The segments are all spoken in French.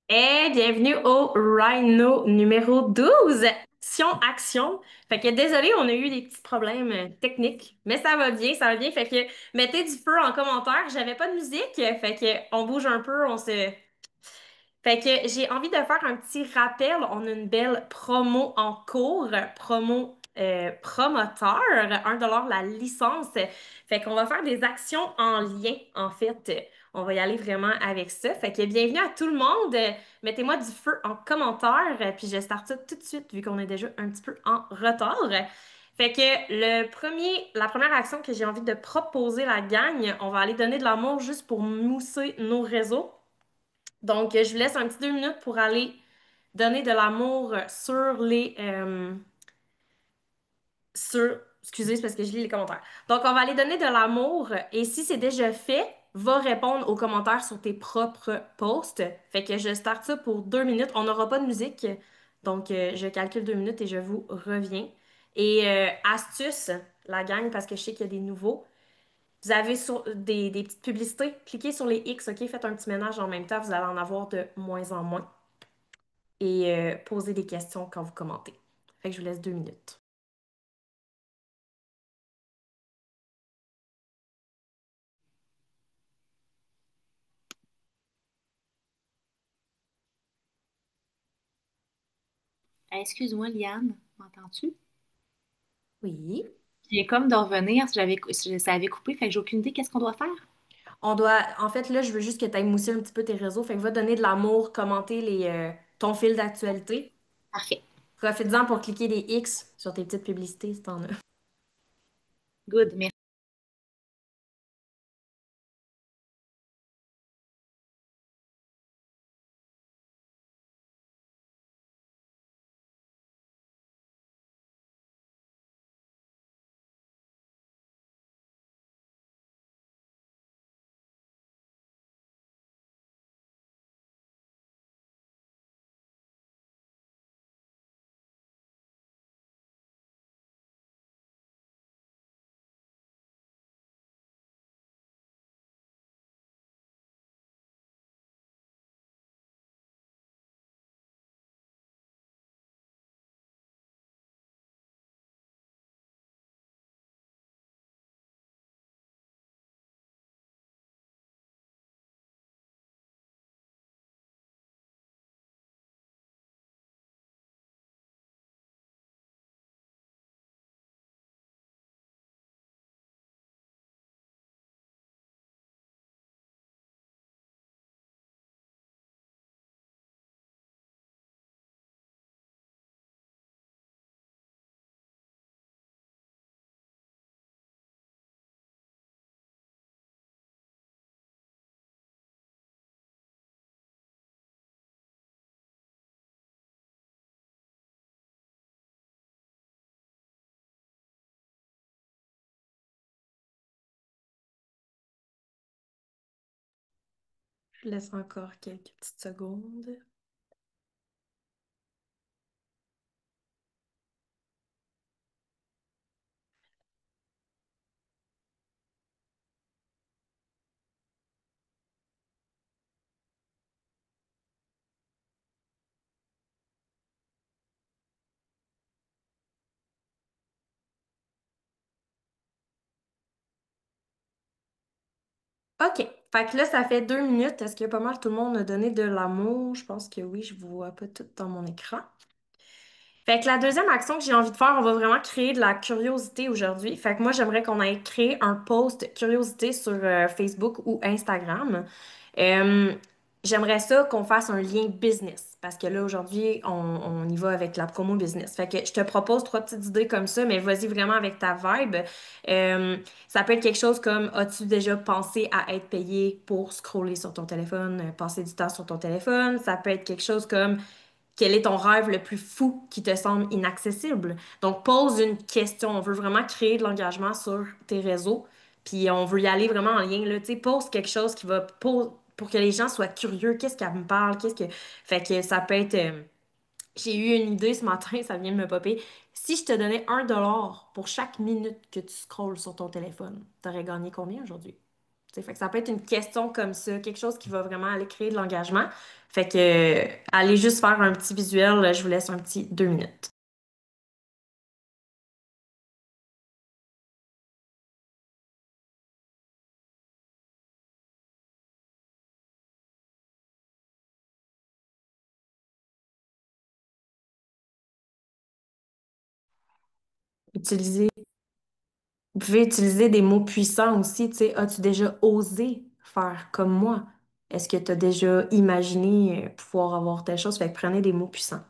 Bienvenue au Rhino numéro 12. Action. Fait que désolé, on a eu des petits problèmes techniques, mais ça va bien, ça va bien. Fait que mettez du feu en commentaire. J'avais pas de musique, fait que on bouge un peu, on se fait que j'ai envie de faire un petit rappel. On a une belle promo en cours, promo promoteur, 1 dollar la licence. Fait qu'on va faire des actions en lien, en fait. On va y aller vraiment avec ça. Fait que bienvenue à tout le monde. Mettez-moi du feu en commentaire, puis je starte ça tout de suite vu qu'on est déjà un petit peu en retard. Fait que la première action que j'ai envie de proposer la gang, on va aller donner de l'amour juste pour mousser nos réseaux. Donc, je vous laisse un petit 2 minutes pour aller donner de l'amour excusez, c'est parce que je lis les commentaires. Donc, on va aller donner de l'amour et si c'est déjà fait, va répondre aux commentaires sur tes propres posts. Fait que je starte ça pour 2 minutes. On n'aura pas de musique. Donc, je calcule 2 minutes et je vous reviens. Et astuce, la gang, parce que je sais qu'il y a des nouveaux. Vous avez sur des petites publicités, cliquez sur les X, OK? Faites un petit ménage en même temps, vous allez en avoir de moins en moins. Et posez des questions quand vous commentez. Fait que je vous laisse 2 minutes. Excuse-moi, Liane, m'entends-tu? Oui. Je viens comme de revenir, ça avait coupé, fait que j'ai aucune idée qu'est-ce qu'on doit faire. En fait, là, je veux juste que tu ailles mousser un petit peu tes réseaux. Fait que va donner de l'amour, commenter ton fil d'actualité. Parfait. Profites-en pour cliquer des X sur tes petites publicités si t'en as. Good, merci. Je laisse encore quelques petites secondes. OK. Fait que là, ça fait 2 minutes. Est-ce que pas mal tout le monde a donné de l'amour? Je pense que oui, je vous vois pas tout dans mon écran. Fait que la deuxième action que j'ai envie de faire, on va vraiment créer de la curiosité aujourd'hui. Fait que moi, j'aimerais qu'on aille créer un post curiosité sur Facebook ou Instagram. Euh, J'aimerais ça qu'on fasse un lien business parce que là, aujourd'hui, on y va avec la promo business. Fait que je te propose trois petites idées comme ça, mais vas-y vraiment avec ta vibe. Euh, Ça peut être quelque chose comme, as-tu déjà pensé à être payé pour scroller sur ton téléphone, passer du temps sur ton téléphone? Ça peut être quelque chose comme quel est ton rêve le plus fou qui te semble inaccessible? Donc, pose une question. On veut vraiment créer de l'engagement sur tes réseaux. Puis, on veut y aller vraiment en lien, là. Tu sais, pose quelque chose qui va... pour que les gens soient curieux. Qu'est-ce qu'elle me parle? Qu'est-ce que... Fait que ça peut être... j'ai eu une idée ce matin, ça vient de me popper. Si je te donnais 1 dollar pour chaque minute que tu scrolles sur ton téléphone, t'aurais gagné combien aujourd'hui? Fait que ça peut être une question comme ça, quelque chose qui va vraiment aller créer de l'engagement. Fait que allez juste faire un petit visuel, là, je vous laisse un petit 2 minutes. Utilisez, vous pouvez utiliser des mots puissants aussi, tu sais, as-tu déjà osé faire comme moi? Est-ce que tu as déjà imaginé pouvoir avoir telle chose? Fait que prenez des mots puissants.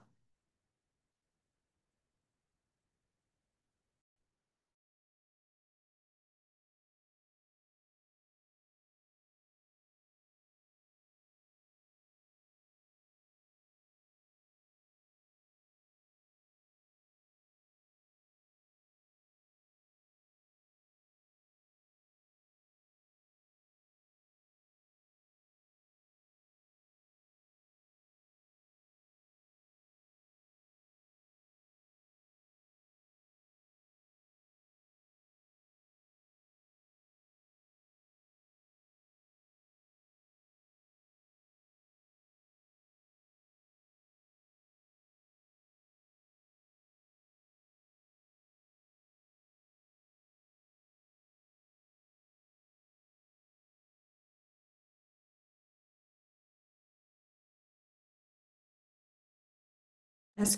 Est-ce,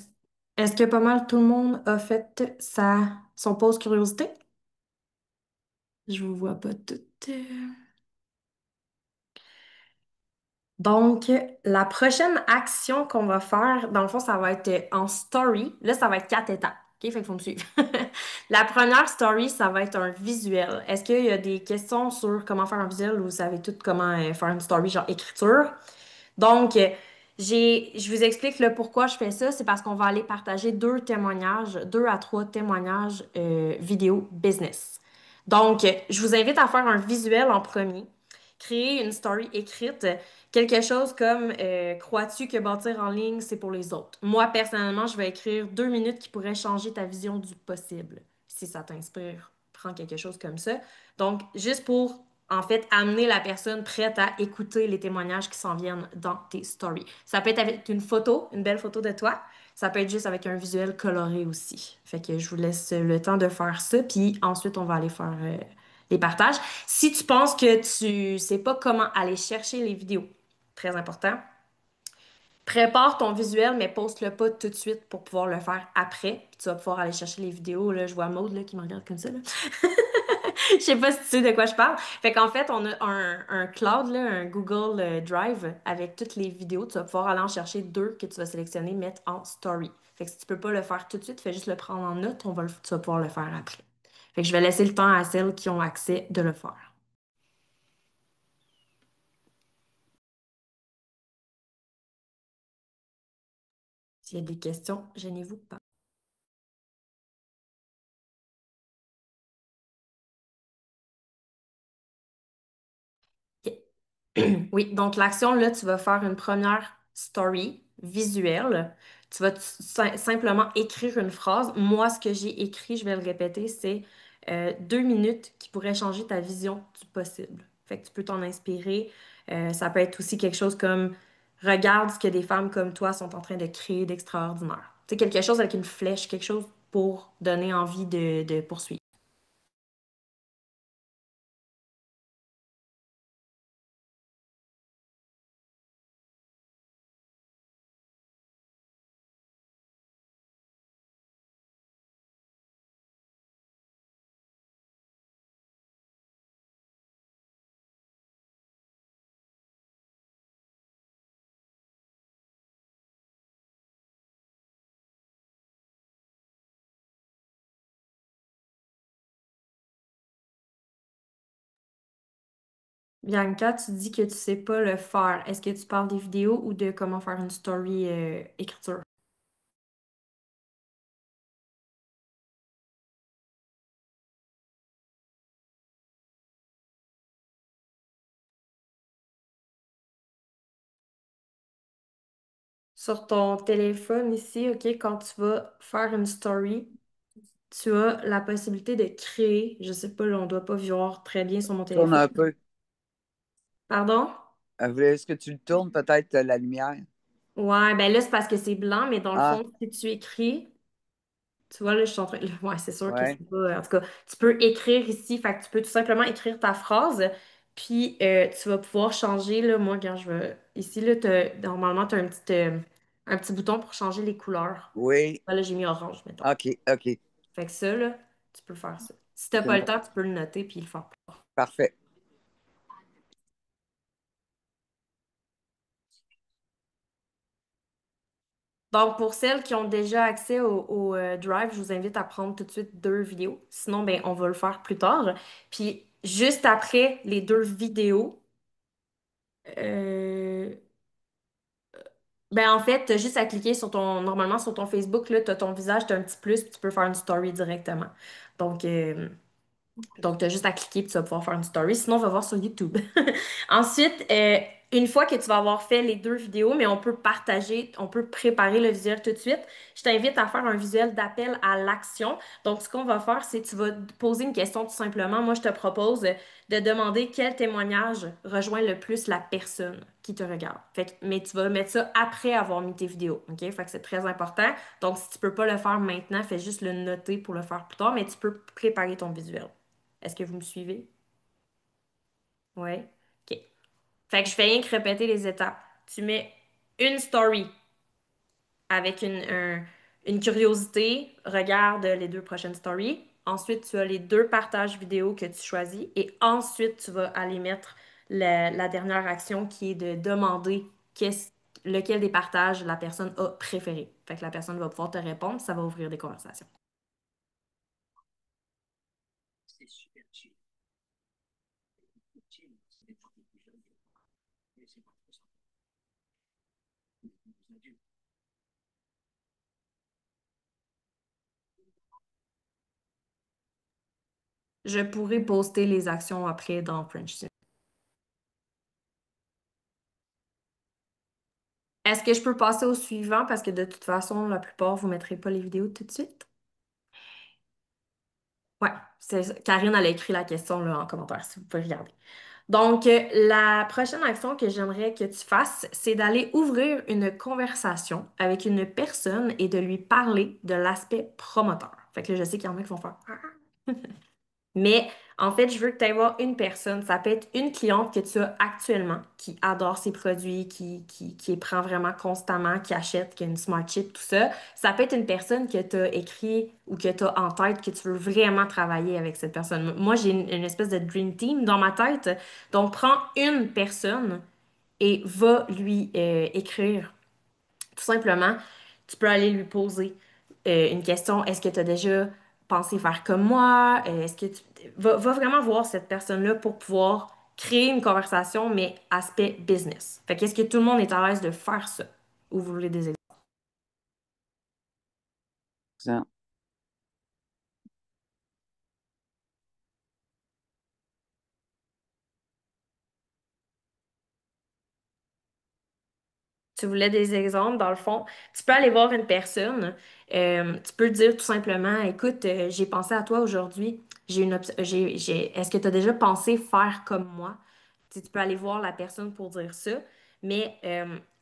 est-ce que pas mal tout le monde a fait son pause curiosité? Je vous vois pas toutes. Donc, la prochaine action qu'on va faire, dans le fond, ça va être en story. Là, ça va être 4 étapes. OK? Fait qu'il faut me suivre. La première story, ça va être un visuel. Est-ce qu'il y a des questions sur comment faire un visuel ou vous savez tout comment faire une story, genre écriture? Donc, je vous explique le pourquoi je fais ça. C'est parce qu'on va aller partager 2 témoignages, 2 à 3 témoignages vidéo business. Donc, je vous invite à faire un visuel en premier, créer une story écrite, quelque chose comme crois-tu que bâtir en ligne, c'est pour les autres? Moi, personnellement, je vais écrire 2 minutes qui pourraient changer ta vision du possible. Si ça t'inspire, prends quelque chose comme ça. Donc, juste pour en fait, amener la personne prête à écouter les témoignages qui s'en viennent dans tes stories. Ça peut être avec une photo, une belle photo de toi. Ça peut être juste avec un visuel coloré aussi. Fait que je vous laisse le temps de faire ça, puis ensuite on va aller faire les partages. Si tu penses que tu sais pas comment aller chercher les vidéos, très important, prépare ton visuel, mais poste-le pas tout de suite pour pouvoir le faire après. Puis tu vas pouvoir aller chercher les vidéos. Là, je vois Maud là, qui me regarde comme ça. Là. Je sais pas si tu sais de quoi je parle. Fait qu'en fait, on a un cloud, là, un Google Drive avec toutes les vidéos. Tu vas pouvoir aller en chercher 2 que tu vas sélectionner, mettre en story. Fait que si tu peux pas le faire tout de suite, fais juste le prendre en note. Tu vas pouvoir le faire après. Fait que je vais laisser le temps à celles qui ont accès de le faire. S'il y a des questions, gênez-vous pas. Ok. Oui, donc l'action, là, tu vas faire une première story visuelle. Tu vas simplement écrire une phrase. Moi, ce que j'ai écrit, je vais le répéter, c'est 2 minutes qui pourraient changer ta vision du possible. Fait que tu peux t'en inspirer. Ça peut être aussi quelque chose comme regarde ce que des femmes comme toi sont en train de créer d'extraordinaire. Tu sais, quelque chose avec une flèche, quelque chose pour donner envie de poursuivre. Bianca, tu dis que tu sais pas le faire. Est-ce que tu parles des vidéos ou de comment faire une story écriture? Sur ton téléphone ici, OK, quand tu vas faire une story, tu as la possibilité de créer, je sais pas, là, on doit pas voir très bien sur mon Tourne téléphone. un peu. Pardon? Est-ce que tu le tournes peut-être la lumière? Ouais, ben là, c'est parce que c'est blanc, mais dans le Ah, fond, si tu écris, tu vois, là, je suis en train. Ouais, c'est sûr que ouais. c'est pas. En tout cas, tu peux écrire ici, fait que tu peux tout simplement écrire ta phrase, puis tu vas pouvoir changer, là, moi, quand je veux. Ici, là, normalement, tu as un petit bouton pour changer les couleurs. Oui. Là, j'ai mis orange, mettons. OK, OK. Fait que ça, là, tu peux faire ça. Si t'as C'est pas bon. le temps, tu peux le noter puis le faire. Parfait. Donc, pour celles qui ont déjà accès au Drive, je vous invite à prendre tout de suite deux vidéos. Sinon, ben, on va le faire plus tard. Puis, juste après les deux vidéos, euh, ben, en fait, t'as juste à cliquer normalement, sur ton Facebook, là, t'as ton visage, t'as un petit plus, puis tu peux faire une story directement. Donc, Donc, tu as juste à cliquer et tu vas pouvoir faire une story. Sinon, on va voir sur YouTube. Ensuite, une fois que tu vas avoir fait les deux vidéos, mais on peut partager, on peut préparer le visuel tout de suite, je t'invite à faire un visuel d'appel à l'action. Donc, ce qu'on va faire, c'est que tu vas te poser une question tout simplement. Moi, je te propose de demander quel témoignage rejoint le plus la personne qui te regarde. Mais tu vas mettre ça après avoir mis tes vidéos. OK? Fait que c'est très important. Donc, si tu peux pas le faire maintenant, fais juste le noter pour le faire plus tard, mais tu peux préparer ton visuel. Est-ce que vous me suivez? Oui. OK. Fait que je fais rien que répéter les étapes. Tu mets une story avec une curiosité, regarde les deux prochaines stories. Ensuite, tu as les deux partages vidéo que tu choisis. Et ensuite, tu vas aller mettre la dernière action qui est de demander lequel des partages la personne a préféré. Fait que la personne va pouvoir te répondre, ça va ouvrir des conversations. Je pourrais poster les actions après dans French. Est-ce que je peux passer au suivant parce que de toute façon, la plupart, vous ne mettrez pas les vidéos tout de suite? Ouais, c'est ça. Karine, elle a écrit la question là, en commentaire, si vous pouvez regarder. Donc, la prochaine action que j'aimerais que tu fasses, c'est d'aller ouvrir une conversation avec une personne et de lui parler de l'aspect promoteur. Fait que là, je sais qu'il y en a qui vont faire Ah! Mais en fait, je veux que tu ailles voir une personne. Ça peut être une cliente que tu as actuellement qui adore ses produits, qui les prend vraiment constamment, qui achète, qui a une smart chip, tout ça. Ça peut être une personne que tu as écrit ou que tu as en tête, que tu veux vraiment travailler avec cette personne. Moi, j'ai une espèce de dream team dans ma tête. Donc, prends une personne et va lui écrire. Tout simplement, tu peux aller lui poser une question. Est-ce que tu as déjà pensé faire comme moi? Est-ce que tu... Va vraiment voir cette personne-là pour pouvoir créer une conversation, mais aspect business. Fait qu'est-ce que tout le monde est à l'aise de faire ça? Ou vous voulez des exemples? Ça. Tu voulais des exemples, dans le fond. Tu peux aller voir une personne. Tu peux dire tout simplement, écoute, j'ai pensé à toi aujourd'hui. Est-ce que tu as déjà pensé faire comme moi? Tu peux aller voir la personne pour dire ça. Mais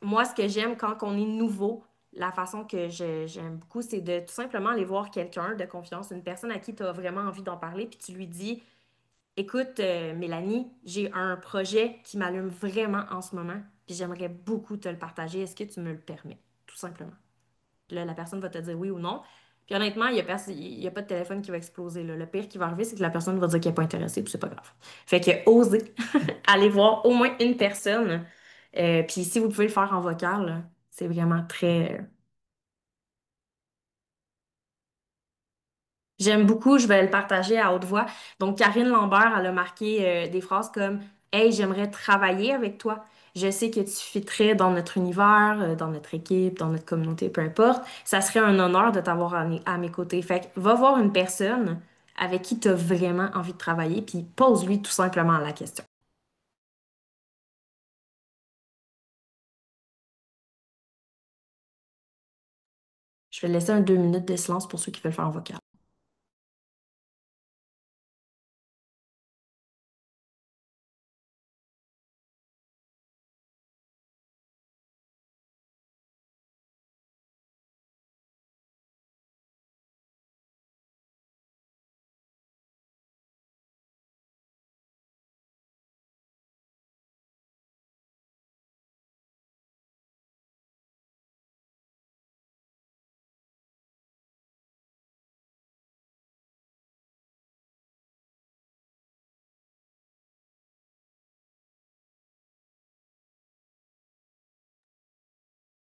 moi, ce que j'aime quand on est nouveau, la façon que j'aime beaucoup, c'est de tout simplement aller voir quelqu'un de confiance, une personne à qui tu as vraiment envie d'en parler, puis tu lui dis, écoute, Mélanie, j'ai un projet qui m'allume vraiment en ce moment, puis j'aimerais beaucoup te le partager. Est-ce que tu me le permets? Tout simplement. Puis là, la personne va te dire oui ou non. Puis honnêtement, il y a pas de téléphone qui va exploser, là. Le pire qui va arriver, c'est que la personne va dire qu'elle n'est pas intéressée, puis c'est pas grave. Fait que osez aller voir au moins une personne. Puis si vous pouvez le faire en vocal, là, c'est vraiment très, j'aime beaucoup, je vais le partager à haute voix. Donc, Karine Lambert, elle a marqué des phrases comme Hey, j'aimerais travailler avec toi. Je sais que tu fitterais dans notre univers, dans notre équipe, dans notre communauté, peu importe. Ça serait un honneur de t'avoir à mes côtés. Fait que va voir une personne avec qui tu as vraiment envie de travailler, puis pose-lui tout simplement la question. Je vais laisser un 2 minutes de silence pour ceux qui veulent faire un vocal.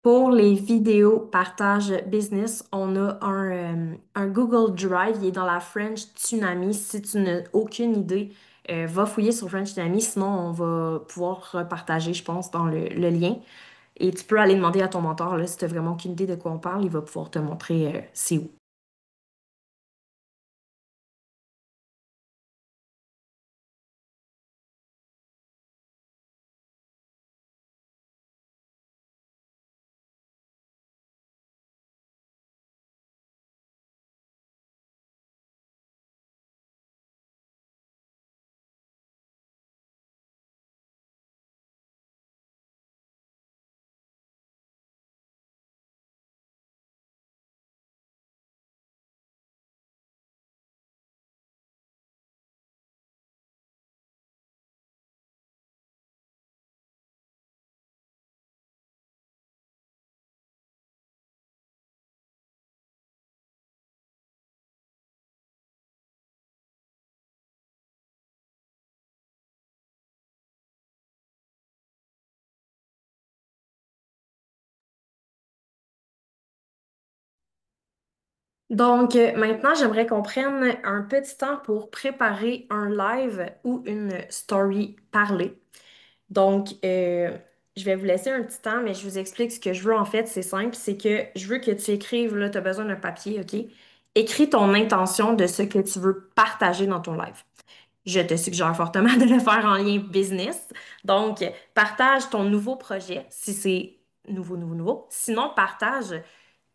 Pour les vidéos partage business, on a un Google Drive, il est dans la French Tsunami. Si tu n'as aucune idée, va fouiller sur French Tsunami, sinon on va pouvoir repartager, je pense, dans le lien. Et tu peux aller demander à ton mentor, là, si tu n'as vraiment aucune idée de quoi on parle, il va pouvoir te montrer c'est où. Donc, maintenant, j'aimerais qu'on prenne un petit temps pour préparer un live ou une story parlée. Donc, je vais vous laisser un petit temps, mais je vous explique ce que je veux en fait. C'est simple, c'est que je veux que tu écrives, là, tu as besoin d'un papier, OK? Écris ton intention de ce que tu veux partager dans ton live. Je te suggère fortement de le faire en lien business. Donc, partage ton nouveau projet si c'est nouveau. Sinon, partage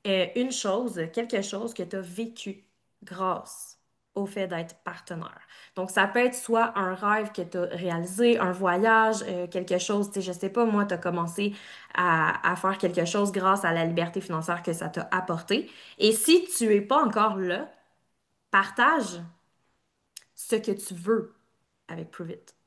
une chose, quelque chose que tu as vécu grâce au fait d'être partenaire. Donc, ça peut être soit un rêve que tu as réalisé, un voyage, quelque chose, tu sais, je sais pas, moi, tu as commencé à faire quelque chose grâce à la liberté financière que ça t'a apporté. Et si tu es pas encore là, partage ce que tu veux avec Prove It.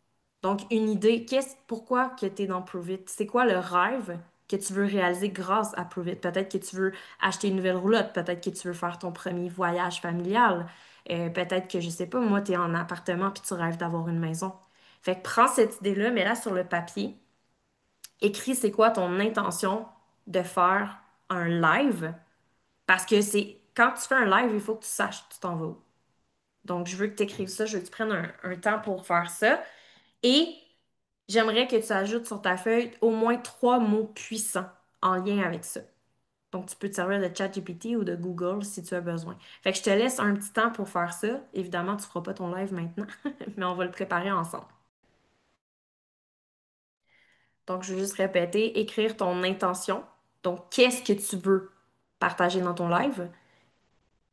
Donc, une idée, pourquoi que tu es dans Prove It? C'est quoi le rêve que tu veux réaliser grâce à Prove It? Peut-être que tu veux acheter une nouvelle roulotte, peut-être que tu veux faire ton premier voyage familial, peut-être que, je sais pas, moi, tu es en appartement puis tu rêves d'avoir une maison. Fait que prends cette idée-là, mets-la sur le papier, écris c'est quoi ton intention de faire un live, parce que c'est quand tu fais un live, il faut que tu saches tu t'en vas où. Donc, je veux que tu écrives ça, je veux que tu prennes un temps pour faire ça. Et j'aimerais que tu ajoutes sur ta feuille au moins 3 mots puissants en lien avec ça. Donc, tu peux te servir de ChatGPT ou de Google si tu as besoin. Fait que je te laisse un petit temps pour faire ça. Évidemment, tu ne feras pas ton live maintenant, mais on va le préparer ensemble. Donc, je vais juste répéter, écrire ton intention. Donc, qu'est-ce que tu veux partager dans ton live?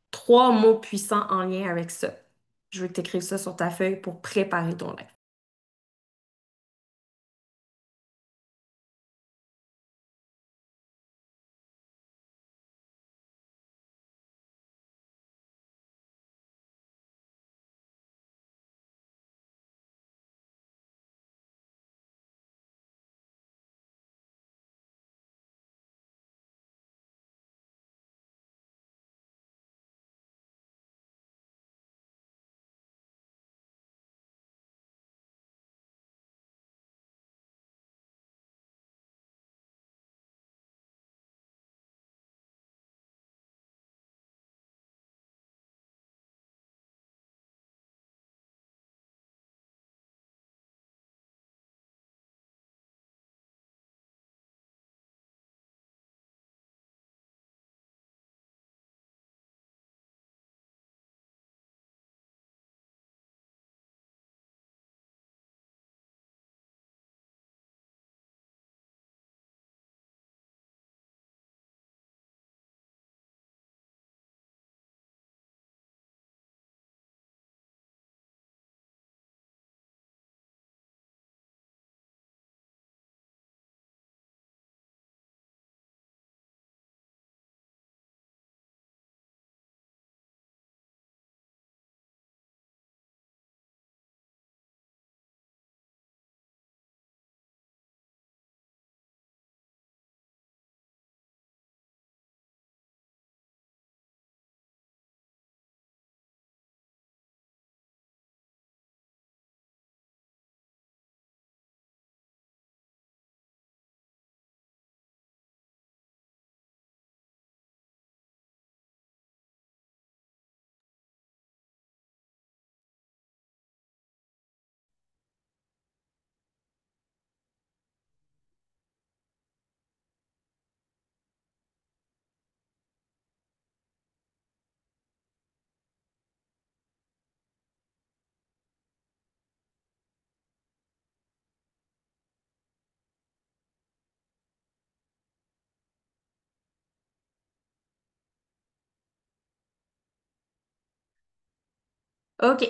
3 mots puissants en lien avec ça. Je veux que tu écrives ça sur ta feuille pour préparer ton live. OK.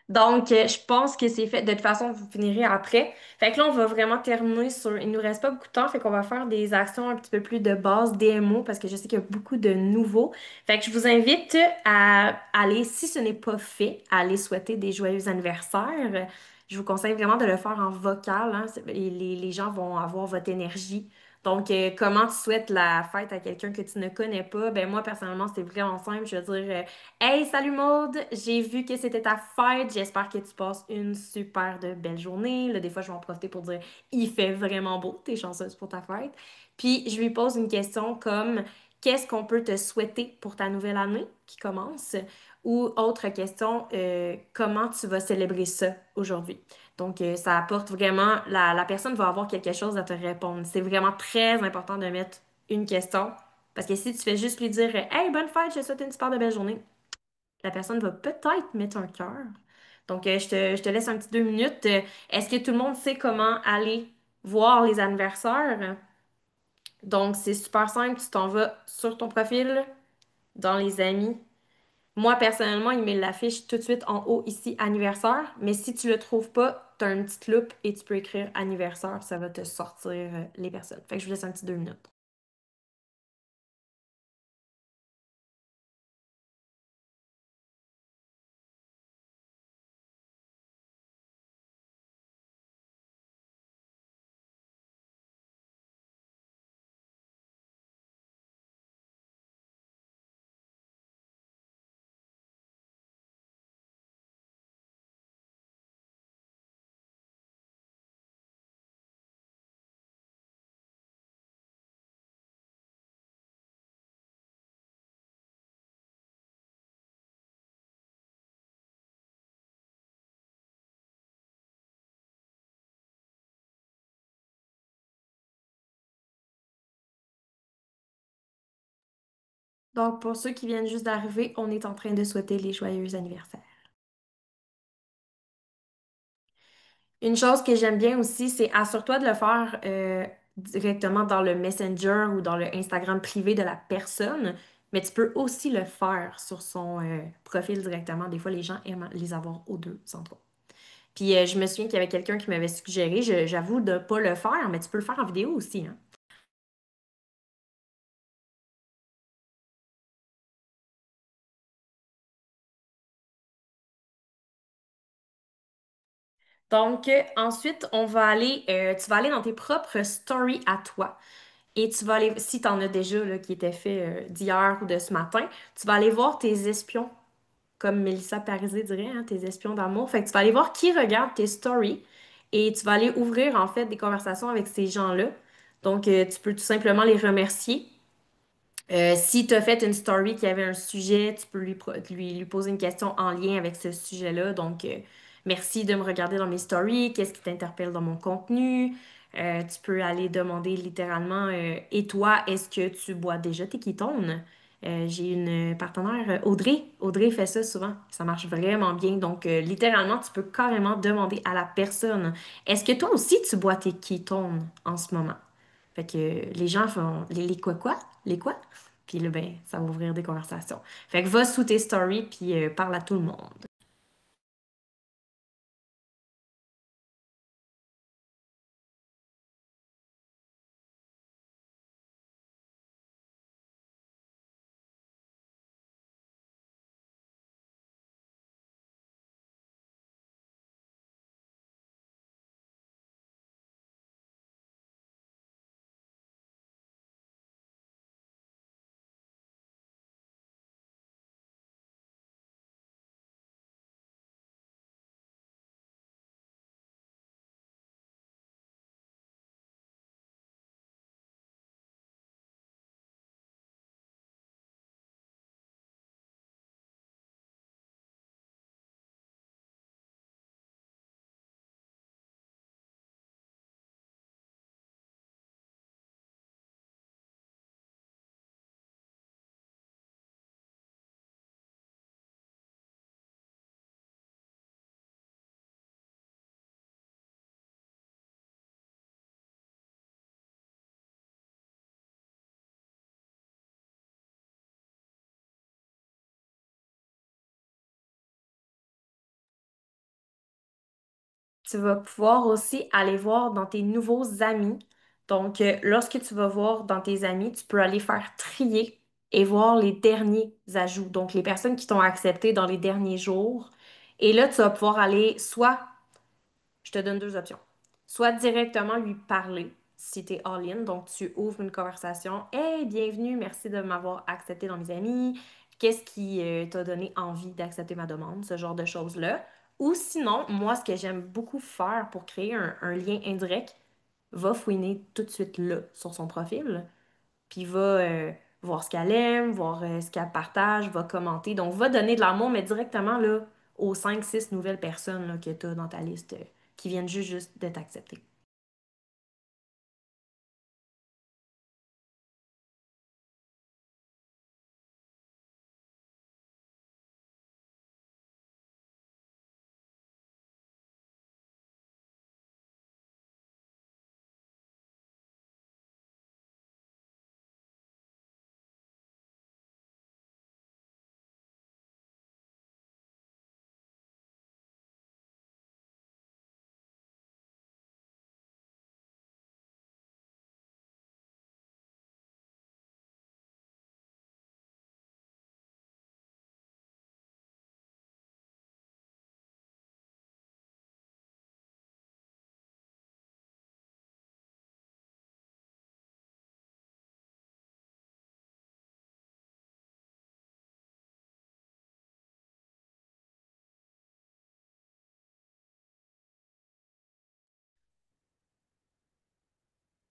Donc, je pense que c'est fait. De toute façon, vous finirez après. Fait que là, on va vraiment terminer sur. Il nous reste pas beaucoup de temps, fait qu'on va faire des actions un petit peu plus de base DMO parce que je sais qu'il y a beaucoup de nouveaux. Fait que je vous invite à aller, si ce n'est pas fait, à aller souhaiter des joyeux anniversaires. Je vous conseille vraiment de le faire en vocal, hein. Les gens vont avoir votre énergie. Donc, comment tu souhaites la fête à quelqu'un que tu ne connais pas? Ben moi, personnellement, c'est vraiment simple. Je veux dire. Hey, salut Maude! J'ai vu que c'était ta fête. J'espère que tu passes une super de belle journée. Là, des fois, je vais en profiter pour dire il fait vraiment beau, t'es chanceuse pour ta fête. Puis, je lui pose une question comme qu'est-ce qu'on peut te souhaiter pour ta nouvelle année qui commence? Ou autre question, comment tu vas célébrer ça aujourd'hui? Donc, ça apporte vraiment, la personne va avoir quelque chose à te répondre. C'est vraiment très important de mettre une question. Parce que si tu fais juste lui dire Hey, bonne fête, je te souhaite une super de belle journée, la personne va peut-être mettre un cœur. Donc, je te laisse un petit 2 minutes. Est-ce que tout le monde sait comment aller voir les anniversaires? Donc, c'est super simple. Tu t'en vas sur ton profil, dans les amis. Moi, personnellement, il me l'affiche tout de suite en haut ici, anniversaire. Mais si tu le trouves pas, tu as une petite loupe et tu peux écrire anniversaire. Ça va te sortir les personnes. Fait que je vous laisse un petit 2 minutes. Donc, pour ceux qui viennent juste d'arriver, on est en train de souhaiter les joyeux anniversaires. Une chose que j'aime bien aussi, c'est assure-toi de le faire directement dans le Messenger ou dans le Instagram privé de la personne, mais tu peux aussi le faire sur son profil directement. Des fois, les gens aiment les avoir aux deux endroits. Puis je me souviens qu'il y avait quelqu'un qui m'avait suggéré, j'avoue, de ne pas le faire, mais tu peux le faire en vidéo aussi, hein. Donc, ensuite, tu vas aller dans tes propres stories à toi. Et tu vas aller, si tu en as déjà là, qui étaient faits d'hier ou de ce matin, tu vas aller voir tes espions, comme Mélissa Parisé dirait, hein, tes espions d'amour. Fait que tu vas aller voir qui regarde tes stories et tu vas aller ouvrir en fait des conversations avec ces gens-là. Donc, tu peux tout simplement les remercier. Si tu as fait une story qui avait un sujet, tu peux lui poser une question en lien avec ce sujet-là. Donc, merci de me regarder dans mes stories. Qu'est-ce qui t'interpelle dans mon contenu? Tu peux aller demander littéralement, et toi, est-ce que tu bois déjà tes ketones? J'ai une partenaire, Audrey. Audrey fait ça souvent. Ça marche vraiment bien. Donc, littéralement, tu peux carrément demander à la personne, est-ce que toi aussi tu bois tes ketones en ce moment? Fait que les gens font les quoi quoi? Les quoi? Puis là, ben, ça va ouvrir des conversations. Fait que va sous tes stories puis parle à tout le monde. Tu vas pouvoir aussi aller voir dans tes nouveaux amis. Donc, lorsque tu vas voir dans tes amis, tu peux aller faire trier et voir les derniers ajouts. Donc, les personnes qui t'ont accepté dans les derniers jours. Et là, tu vas pouvoir aller soit je te donne deux options. Soit directement lui parler si tu es all-in, donc tu ouvres une conversation. Hey, bienvenue, merci de m'avoir accepté dans mes amis. Qu'est-ce qui t'a donné envie d'accepter ma demande? Ce genre de choses-là. Ou sinon, moi, ce que j'aime beaucoup faire pour créer un lien indirect, va fouiner tout de suite là sur son profil, puis va voir ce qu'elle aime, voir ce qu'elle partage, va commenter. Donc, va donner de l'amour, mais directement là, aux 5 6 nouvelles personnes là, que tu as dans ta liste qui viennent juste de t'accepter.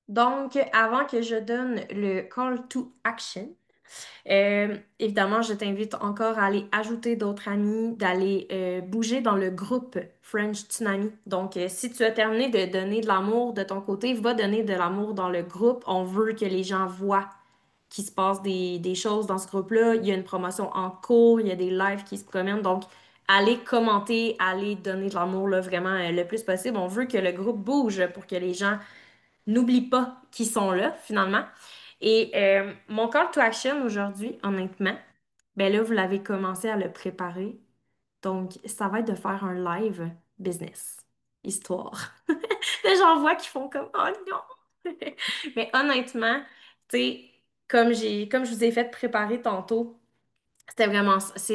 Donc, avant que je donne le call to action, évidemment, je t'invite encore à aller ajouter d'autres amis, d'aller bouger dans le groupe French Tsunami. Donc, si tu as terminé de donner de l'amour de ton côté, va donner de l'amour dans le groupe. On veut que les gens voient qu'il se passe des choses dans ce groupe-là. Il y a une promotion en cours, il y a des lives qui se promènent. Donc, allez commenter, allez donner de l'amour là, vraiment le plus possible. On veut que le groupe bouge pour que les gens n'oublient pas qu'ils sont là, finalement. Et mon call to action aujourd'hui, honnêtement, ben là, vous l'avez commencé à le préparer. Donc, ça va être de faire un live business. Histoire. Là, j'en vois qui font comme Oh non! Mais honnêtement, tu sais, comme je vous ai fait préparer tantôt, c'est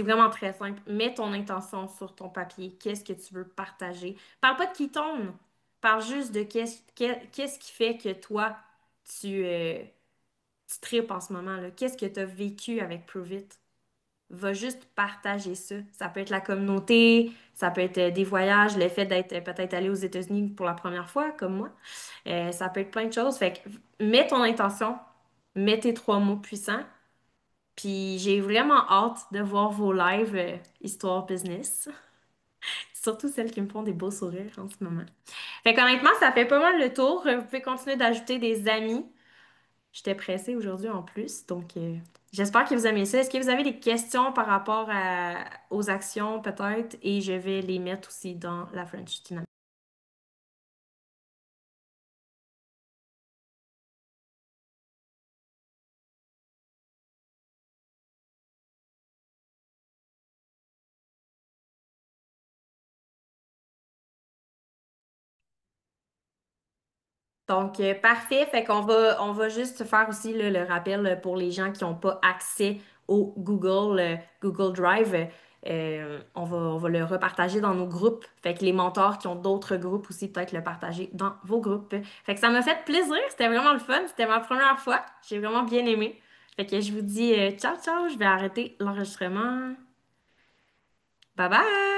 vraiment très simple. Mets ton intention sur ton papier. Qu'est-ce que tu veux partager? Parle pas de qui tombe. Parle juste de qu'est-ce qui fait que toi, tu, euh, tu tripes en ce moment, là. Qu'est-ce que tu as vécu avec Prove It? Va juste partager ça. Ça peut être la communauté, ça peut être des voyages, le fait d'être peut-être allé aux États-Unis pour la première fois, comme moi. Ça peut être plein de choses. Fait que mets ton intention, mets tes 3 mots puissants. Puis j'ai vraiment hâte de voir vos lives Histoire Business. Surtout celles qui me font des beaux sourires en ce moment. Fait qu'honnêtement, ça fait pas mal le tour. Vous pouvez continuer d'ajouter des amis. J'étais pressée aujourd'hui en plus, donc j'espère que vous aimez ça. Est-ce que vous avez des questions par rapport aux actions peut-être? Et je vais les mettre aussi dans la French Dynamic. Donc, parfait. Fait on va juste faire aussi là, le rappel pour les gens qui n'ont pas accès au Google Drive. On va le repartager dans nos groupes. Fait que les mentors qui ont d'autres groupes aussi, peut-être le partager dans vos groupes. Fait que ça m'a fait plaisir. C'était vraiment le fun. C'était ma première fois. J'ai vraiment bien aimé. Fait que je vous dis ciao, ciao. Je vais arrêter l'enregistrement. Bye bye!